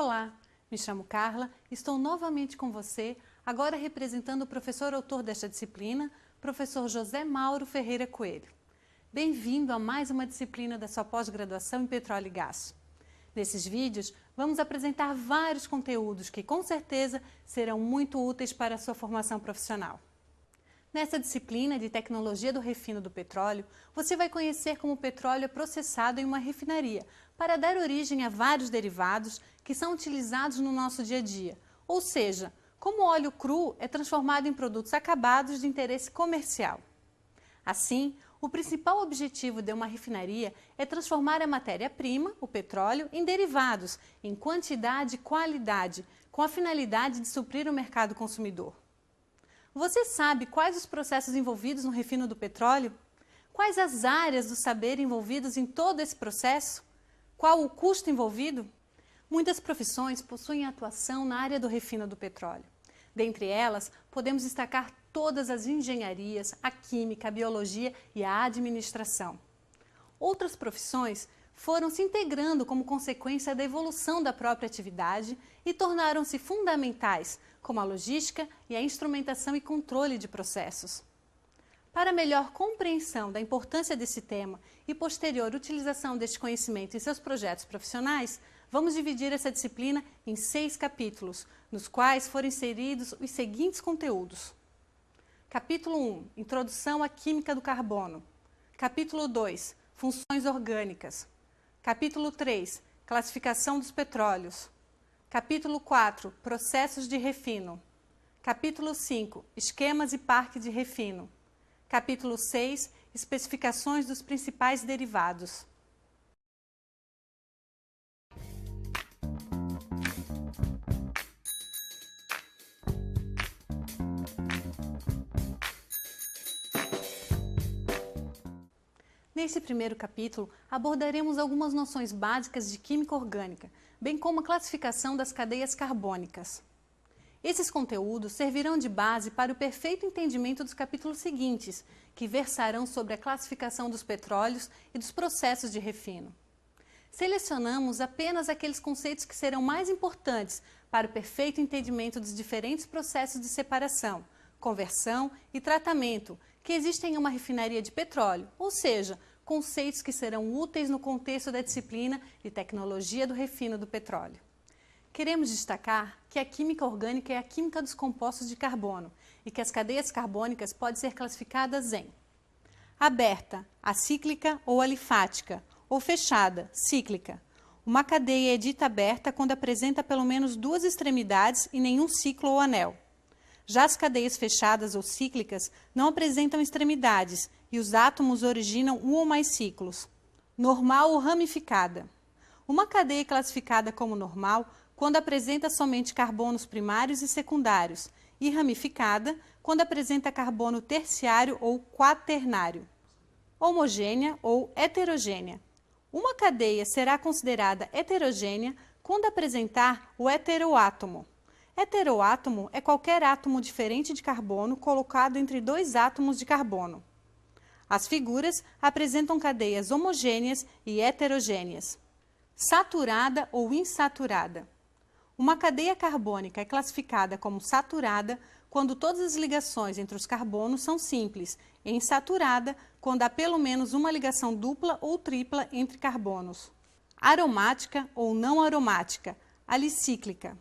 Olá, me chamo Carla, estou novamente com você, agora representando o professor autor desta disciplina, professor José Mauro Ferreira Coelho. Bem-vindo a mais uma disciplina da sua pós-graduação em Petróleo e Gás. Nesses vídeos, vamos apresentar vários conteúdos que, com certeza, serão muito úteis para a sua formação profissional. Nessa disciplina de Tecnologia do Refino do Petróleo, você vai conhecer como o petróleo é processado em uma refinaria, para dar origem a vários derivados que são utilizados no nosso dia a dia, ou seja, como o óleo cru é transformado em produtos acabados de interesse comercial. Assim, o principal objetivo de uma refinaria é transformar a matéria-prima, o petróleo, em derivados, em quantidade e qualidade, com a finalidade de suprir o mercado consumidor. Você sabe quais os processos envolvidos no refino do petróleo? Quais as áreas do saber envolvidas em todo esse processo? Qual o custo envolvido? Muitas profissões possuem atuação na área do refino do petróleo. Dentre elas, podemos destacar todas as engenharias, a química, a biologia e a administração. Outras profissões foram se integrando como consequência da evolução da própria atividade e tornaram-se fundamentais, como a logística e a instrumentação e controle de processos. Para melhor compreensão da importância desse tema e posterior utilização deste conhecimento em seus projetos profissionais, vamos dividir essa disciplina em 6 capítulos, nos quais foram inseridos os seguintes conteúdos. Capítulo 1, Introdução à Química do Carbono. Capítulo 2, Funções orgânicas. Capítulo 3, Classificação dos petróleos. Capítulo 4, Processos de refino. Capítulo 5, Esquemas e parque de refino. Capítulo 6, Especificações dos principais derivados. Neste primeiro capítulo, abordaremos algumas noções básicas de química orgânica, bem como a classificação das cadeias carbônicas. Esses conteúdos servirão de base para o perfeito entendimento dos capítulos seguintes, que versarão sobre a classificação dos petróleos e dos processos de refino. Selecionamos apenas aqueles conceitos que serão mais importantes para o perfeito entendimento dos diferentes processos de separação, conversão e tratamento que existem em uma refinaria de petróleo, ou seja, conceitos que serão úteis no contexto da disciplina de Tecnologia do Refino do Petróleo. Queremos destacar que a química orgânica é a química dos compostos de carbono e que as cadeias carbônicas podem ser classificadas em aberta, acíclica ou alifática, ou fechada, cíclica. Uma cadeia é dita aberta quando apresenta pelo menos 2 extremidades e nenhum ciclo ou anel. Já as cadeias fechadas ou cíclicas não apresentam extremidades e os átomos originam um ou mais ciclos. Normal ou ramificada. Uma cadeia é classificada como normal quando apresenta somente carbonos primários e secundários, e ramificada quando apresenta carbono terciário ou quaternário. Homogênea ou heterogênea. Uma cadeia será considerada heterogênea quando apresentar o heteroátomo. Heteroátomo é qualquer átomo diferente de carbono colocado entre 2 átomos de carbono. As figuras apresentam cadeias homogêneas e heterogêneas. Saturada ou insaturada. Uma cadeia carbônica é classificada como saturada quando todas as ligações entre os carbonos são simples, e insaturada quando há pelo menos uma ligação dupla ou tripla entre carbonos. Aromática ou não aromática, alicíclica.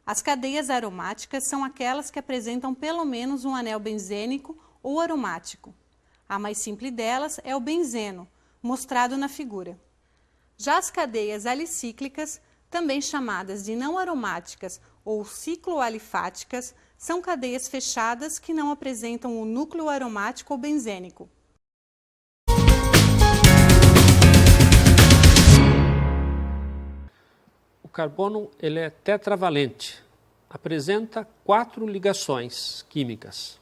As cadeias aromáticas são aquelas que apresentam pelo menos um anel benzênico ou aromático. A mais simples delas é o benzeno, mostrado na figura. Já as cadeias alicíclicas, também chamadas de não aromáticas ou cicloalifáticas, são cadeias fechadas que não apresentam o núcleo aromático ou benzênico. O carbono ele é tetravalente, apresenta 4 ligações químicas.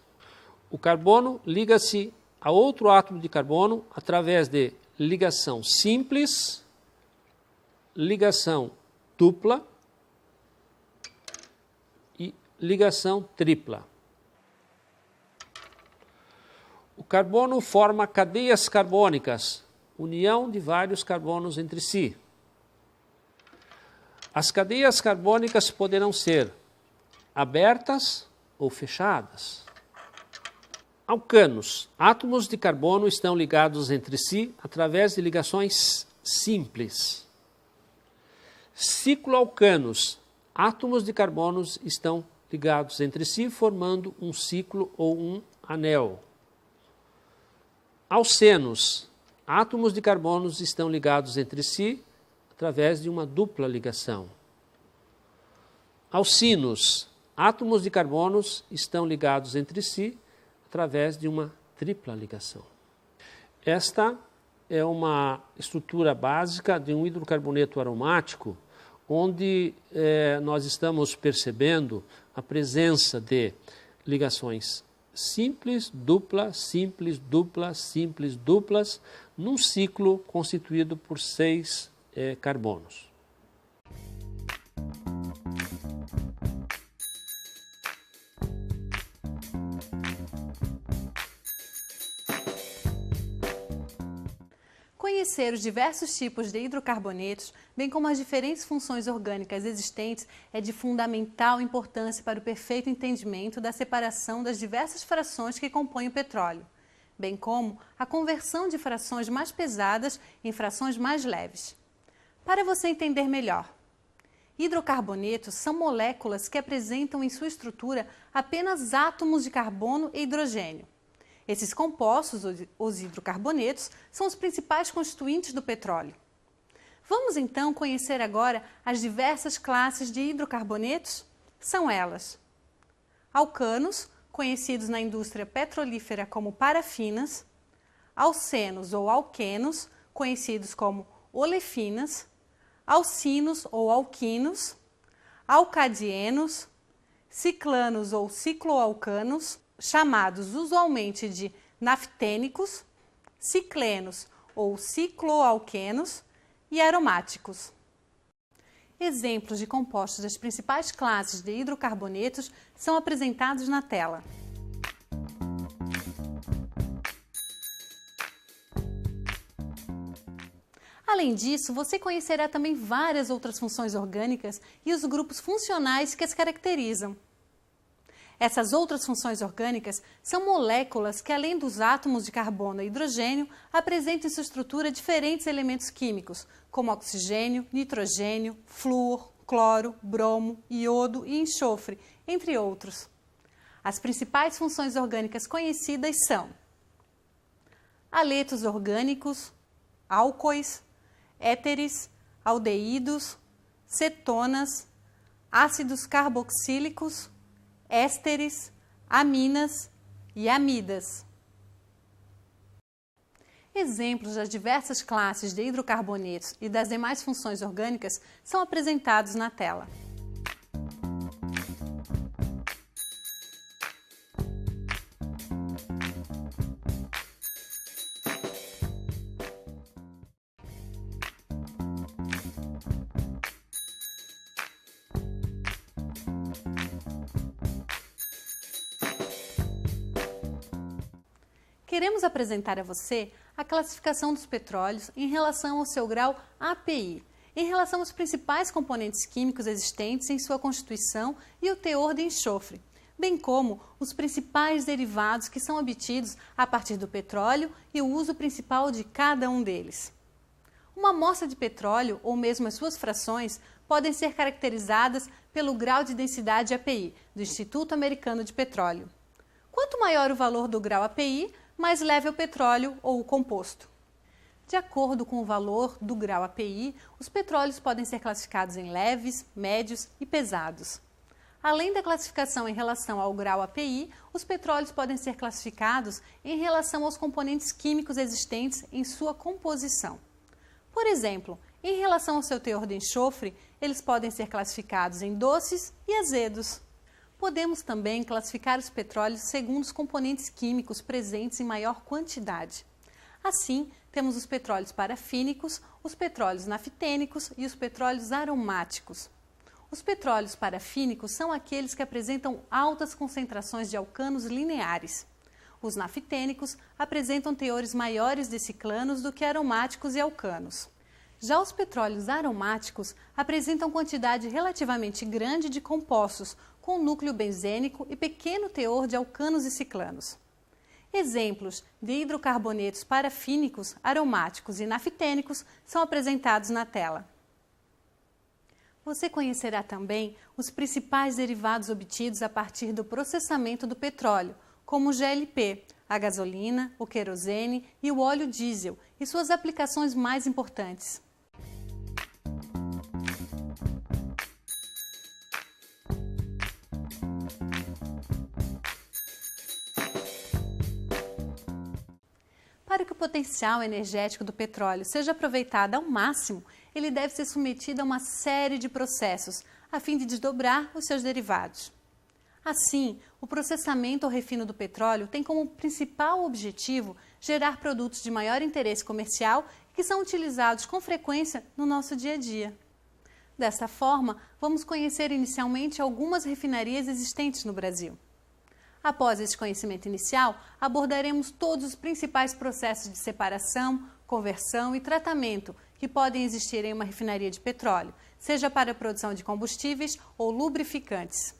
O carbono liga-se a outro átomo de carbono através de ligação simples, ligação dupla e ligação tripla. O carbono forma cadeias carbônicas, união de vários carbonos entre si. As cadeias carbônicas poderão ser abertas ou fechadas. Alcanos. Átomos de carbono estão ligados entre si através de ligações simples. Cicloalcanos. Átomos de carbono estão ligados entre si, formando um ciclo ou um anel. Alcenos. Átomos de carbono estão ligados entre si através de uma dupla ligação. Alcinos. Átomos de carbono estão ligados entre si através de uma tripla ligação. Esta é uma estrutura básica de um hidrocarboneto aromático, onde nós estamos percebendo a presença de ligações simples, dupla, simples, dupla, simples, duplas, num ciclo constituído por 6 carbonos. Conhecer os diversos tipos de hidrocarbonetos, bem como as diferentes funções orgânicas existentes, é de fundamental importância para o perfeito entendimento da separação das diversas frações que compõem o petróleo, bem como a conversão de frações mais pesadas em frações mais leves. Para você entender melhor, hidrocarbonetos são moléculas que apresentam em sua estrutura apenas átomos de carbono e hidrogênio. Esses compostos, os hidrocarbonetos, são os principais constituintes do petróleo. Vamos então conhecer agora as diversas classes de hidrocarbonetos? São elas: alcanos, conhecidos na indústria petrolífera como parafinas; alcenos ou alquenos, conhecidos como olefinas; alcinos ou alquinos; alcadienos; ciclanos ou cicloalcanos, chamados usualmente de naftênicos; ciclenos ou cicloalquenos; e aromáticos. Exemplos de compostos das principais classes de hidrocarbonetos são apresentados na tela. Além disso, você conhecerá também várias outras funções orgânicas e os grupos funcionais que as caracterizam. Essas outras funções orgânicas são moléculas que, além dos átomos de carbono e hidrogênio, apresentam em sua estrutura diferentes elementos químicos, como oxigênio, nitrogênio, flúor, cloro, bromo, iodo e enxofre, entre outros. As principais funções orgânicas conhecidas são haletos orgânicos, álcoois, éteres, aldeídos, cetonas, ácidos carboxílicos, ésteres, aminas e amidas. Exemplos das diversas classes de hidrocarbonetos e das demais funções orgânicas são apresentados na tela. Queremos apresentar a você a classificação dos petróleos em relação ao seu grau API, em relação aos principais componentes químicos existentes em sua constituição e o teor de enxofre, bem como os principais derivados que são obtidos a partir do petróleo e o uso principal de cada um deles. Uma amostra de petróleo, ou mesmo as suas frações, podem ser caracterizadas pelo grau de densidade API, do Instituto Americano de Petróleo. Quanto maior o valor do grau API, mais leve é o petróleo ou o composto. De acordo com o valor do grau API, os petróleos podem ser classificados em leves, médios e pesados. Além da classificação em relação ao grau API, os petróleos podem ser classificados em relação aos componentes químicos existentes em sua composição. Por exemplo, em relação ao seu teor de enxofre, eles podem ser classificados em doces e azedos. Podemos também classificar os petróleos segundo os componentes químicos presentes em maior quantidade. Assim, temos os petróleos parafínicos, os petróleos naftênicos e os petróleos aromáticos. Os petróleos parafínicos são aqueles que apresentam altas concentrações de alcanos lineares. Os naftênicos apresentam teores maiores de ciclanos do que aromáticos e alcanos. Já os petróleos aromáticos apresentam quantidade relativamente grande de compostos, com núcleo benzênico e pequeno teor de alcanos e ciclanos. Exemplos de hidrocarbonetos parafínicos, aromáticos e naftênicos são apresentados na tela. Você conhecerá também os principais derivados obtidos a partir do processamento do petróleo, como o GLP, a gasolina, o querosene e o óleo diesel, e suas aplicações mais importantes. Para que o potencial energético do petróleo seja aproveitado ao máximo, ele deve ser submetido a uma série de processos, a fim de desdobrar os seus derivados. Assim, o processamento ou refino do petróleo tem como principal objetivo gerar produtos de maior interesse comercial que são utilizados com frequência no nosso dia a dia. Dessa forma, vamos conhecer inicialmente algumas refinarias existentes no Brasil. Após este conhecimento inicial, abordaremos todos os principais processos de separação, conversão e tratamento que podem existir em uma refinaria de petróleo, seja para a produção de combustíveis ou lubrificantes.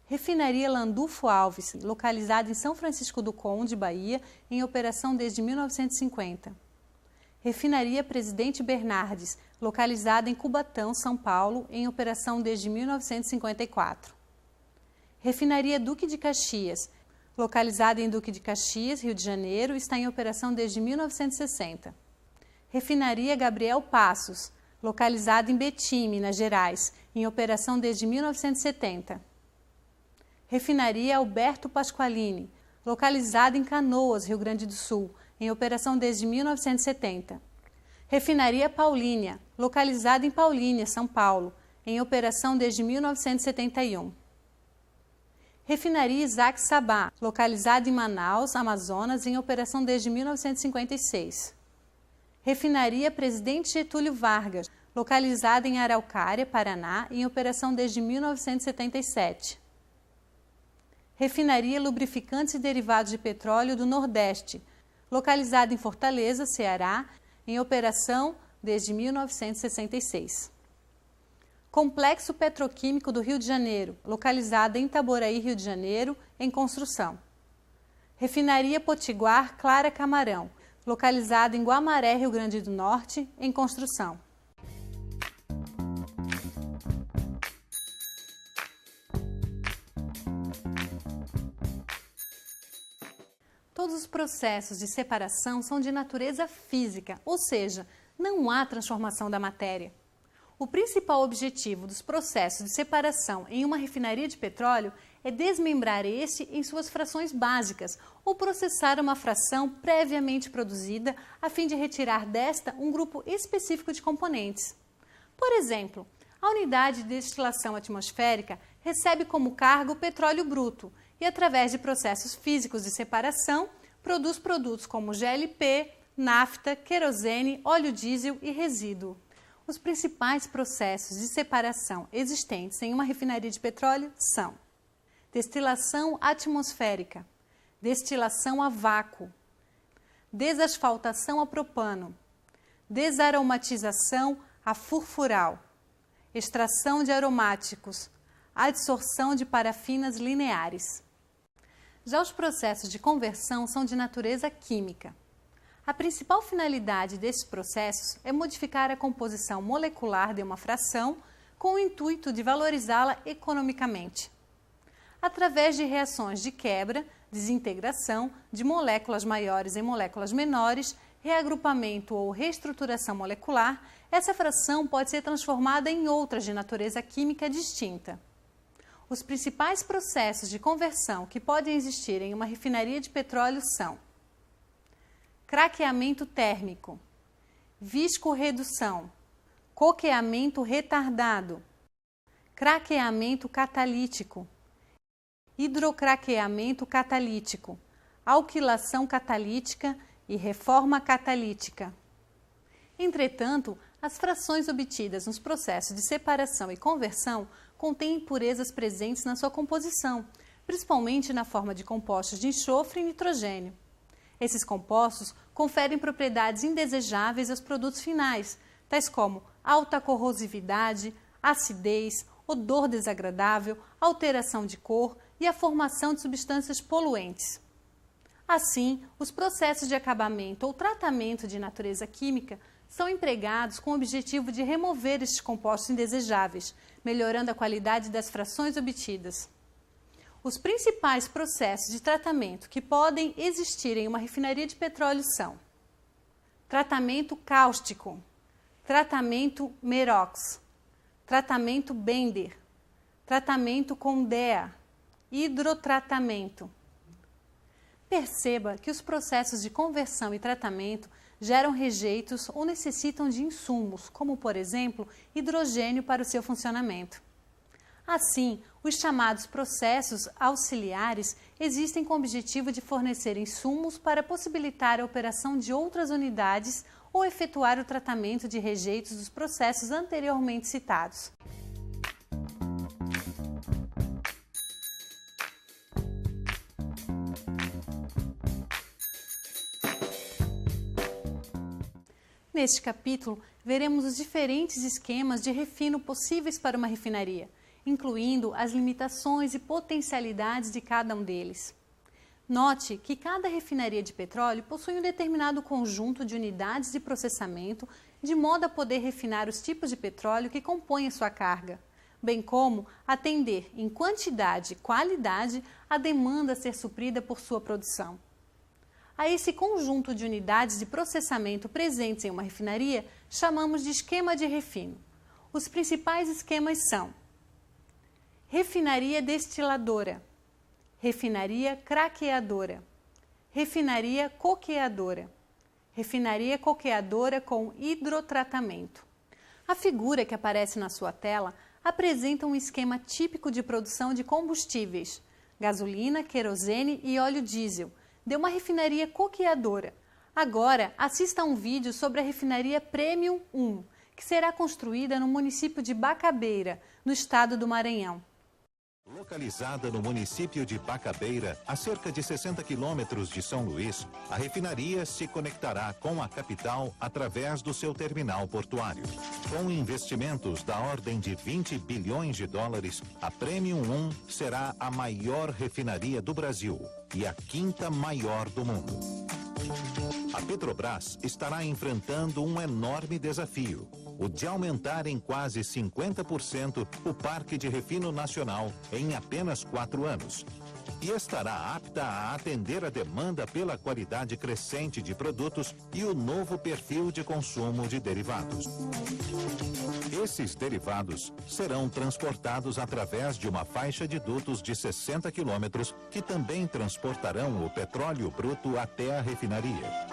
Refinaria Landulfo Alves, localizada em São Francisco do Conde, Bahia, em operação desde 1950. Refinaria Presidente Bernardes, localizada em Cubatão, São Paulo, em operação desde 1954. Refinaria Duque de Caxias, localizada em Duque de Caxias, Rio de Janeiro, está em operação desde 1960. Refinaria Gabriel Passos, localizada em Betim, Minas Gerais, em operação desde 1970. Refinaria Alberto Pasqualini, localizada em Canoas, Rio Grande do Sul, em operação desde 1970. Refinaria Paulínia, localizada em Paulínia, São Paulo, em operação desde 1971. Refinaria Isaac Sabá, localizada em Manaus, Amazonas, em operação desde 1956. Refinaria Presidente Getúlio Vargas, localizada em Araucária, Paraná, em operação desde 1977. Refinaria Lubrificantes e Derivados de Petróleo do Nordeste, localizada em Fortaleza, Ceará, em operação desde 1966. Complexo Petroquímico do Rio de Janeiro, localizada em Itaboraí, Rio de Janeiro, em construção. Refinaria Potiguar Clara Camarão, localizada em Guamaré, Rio Grande do Norte, em construção. Todos os processos de separação são de natureza física, ou seja, não há transformação da matéria. O principal objetivo dos processos de separação em uma refinaria de petróleo é desmembrar este em suas frações básicas ou processar uma fração previamente produzida a fim de retirar desta um grupo específico de componentes. Por exemplo, a unidade de destilação atmosférica recebe como carga o petróleo bruto e, através de processos físicos de separação, produz produtos como GLP, nafta, querosene, óleo diesel e resíduo. Os principais processos de separação existentes em uma refinaria de petróleo são destilação atmosférica, destilação a vácuo, desasfaltação a propano, desaromatização a furfural, extração de aromáticos, adsorção de parafinas lineares. Já os processos de conversão são de natureza química. A principal finalidade desses processos é modificar a composição molecular de uma fração com o intuito de valorizá-la economicamente. Através de reações de quebra, desintegração de moléculas maiores em moléculas menores, reagrupamento ou reestruturação molecular, essa fração pode ser transformada em outras de natureza química distinta. Os principais processos de conversão que podem existir em uma refinaria de petróleo são craqueamento térmico, viscorredução, coqueamento retardado, craqueamento catalítico, hidrocraqueamento catalítico, alquilação catalítica e reforma catalítica. Entretanto, as frações obtidas nos processos de separação e conversão contêm impurezas presentes na sua composição, principalmente na forma de compostos de enxofre e nitrogênio. Esses compostos conferem propriedades indesejáveis aos produtos finais, tais como alta corrosividade, acidez, odor desagradável, alteração de cor e a formação de substâncias poluentes. Assim, os processos de acabamento ou tratamento de natureza química são empregados com o objetivo de remover estes compostos indesejáveis, melhorando a qualidade das frações obtidas. Os principais processos de tratamento que podem existir em uma refinaria de petróleo são: tratamento cáustico, tratamento Merox, tratamento Bender, tratamento com DEA, hidrotratamento. Perceba que os processos de conversão e tratamento geram rejeitos ou necessitam de insumos, como, por exemplo, hidrogênio para o seu funcionamento. Assim, os chamados processos auxiliares existem com o objetivo de fornecer insumos para possibilitar a operação de outras unidades ou efetuar o tratamento de rejeitos dos processos anteriormente citados. Neste capítulo, veremos os diferentes esquemas de refino possíveis para uma refinaria, incluindo as limitações e potencialidades de cada um deles. Note que cada refinaria de petróleo possui um determinado conjunto de unidades de processamento, de modo a poder refinar os tipos de petróleo que compõem a sua carga, bem como atender em quantidade e qualidade a demanda a ser suprida por sua produção. A esse conjunto de unidades de processamento presentes em uma refinaria, chamamos de esquema de refino. Os principais esquemas são: refinaria destiladora, refinaria craqueadora, refinaria coqueadora, refinaria coqueadora com hidrotratamento. A figura que aparece na sua tela apresenta um esquema típico de produção de combustíveis, gasolina, querosene e óleo diesel, de uma refinaria coqueadora. Agora, assista a um vídeo sobre a refinaria Premium 1, que será construída no município de Bacabeira, no estado do Maranhão. Localizada no município de Bacabeira, a cerca de 60 quilômetros de São Luís, a refinaria se conectará com a capital através do seu terminal portuário. Com investimentos da ordem de 20 bilhões de dólares, a Premium 1 será a maior refinaria do Brasil e a quinta maior do mundo. A Petrobras estará enfrentando um enorme desafio: o de aumentar em quase 50% o parque de refino nacional em apenas 4 anos. E estará apta a atender a demanda pela qualidade crescente de produtos e o novo perfil de consumo de derivados. Esses derivados serão transportados através de uma faixa de dutos de 60 quilômetros que também transportarão o petróleo bruto até a refinaria.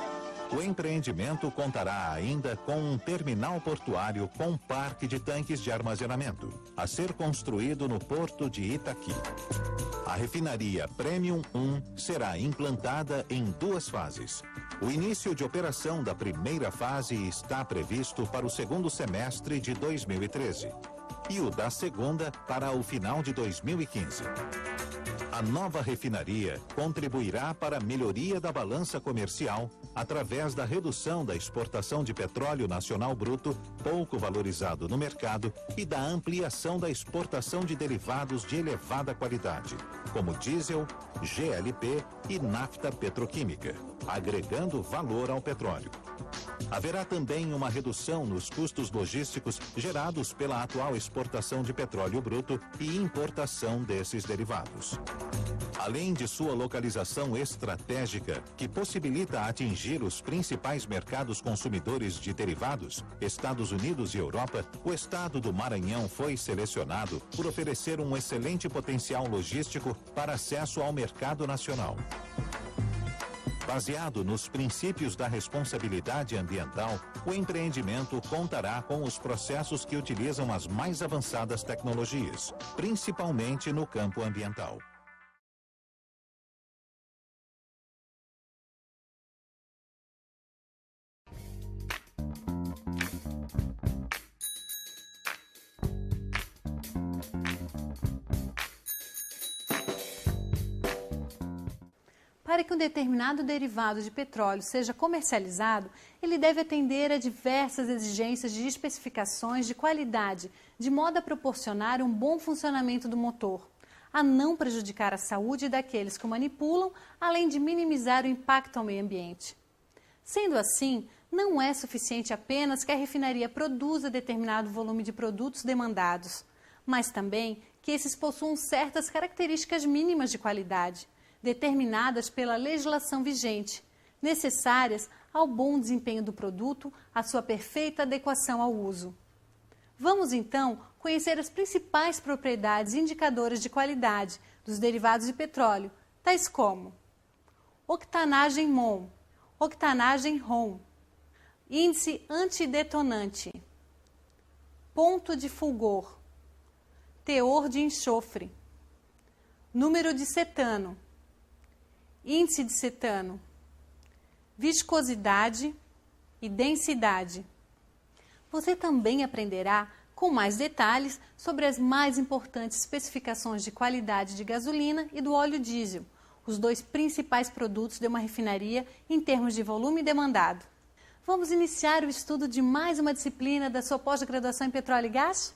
O empreendimento contará ainda com um terminal portuário com parque de tanques de armazenamento, a ser construído no porto de Itaqui. A refinaria Premium 1 será implantada em 2 fases. O início de operação da primeira fase está previsto para o segundo semestre de 2013 e o da segunda para o final de 2015. A nova refinaria contribuirá para a melhoria da balança comercial através da redução da exportação de petróleo nacional bruto, pouco valorizado no mercado, e da ampliação da exportação de derivados de elevada qualidade, como diesel, GLP e nafta petroquímica, agregando valor ao petróleo. Haverá também uma redução nos custos logísticos gerados pela atual exportação de petróleo bruto e importação desses derivados. Além de sua localização estratégica, que possibilita atingir os principais mercados consumidores de derivados, Estados Unidos e Europa, o estado do Maranhão foi selecionado por oferecer um excelente potencial logístico para acesso ao mercado nacional. Baseado nos princípios da responsabilidade ambiental, o empreendimento contará com os processos que utilizam as mais avançadas tecnologias, principalmente no campo ambiental. Para Para que um determinado derivado de petróleo seja comercializado, ele deve atender a diversas exigências de especificações de qualidade, de modo a proporcionar um bom funcionamento do motor, a não prejudicar a saúde daqueles que o manipulam, além de minimizar o impacto ao meio ambiente. Sendo assim, não é suficiente apenas que a refinaria produza determinado volume de produtos demandados, mas também que esses possuam certas características mínimas de qualidade, determinadas pela legislação vigente, necessárias ao bom desempenho do produto, à sua perfeita adequação ao uso. Vamos então conhecer as principais propriedades indicadoras de qualidade dos derivados de petróleo, tais como octanagem MON, octanagem RON, índice antidetonante, ponto de fulgor, teor de enxofre, número de cetano, índice de cetano, viscosidade e densidade. Você também aprenderá com mais detalhes sobre as mais importantes especificações de qualidade de gasolina e do óleo diesel, os dois principais produtos de uma refinaria em termos de volume demandado. Vamos iniciar o estudo de mais uma disciplina da sua pós-graduação em Petróleo e Gás?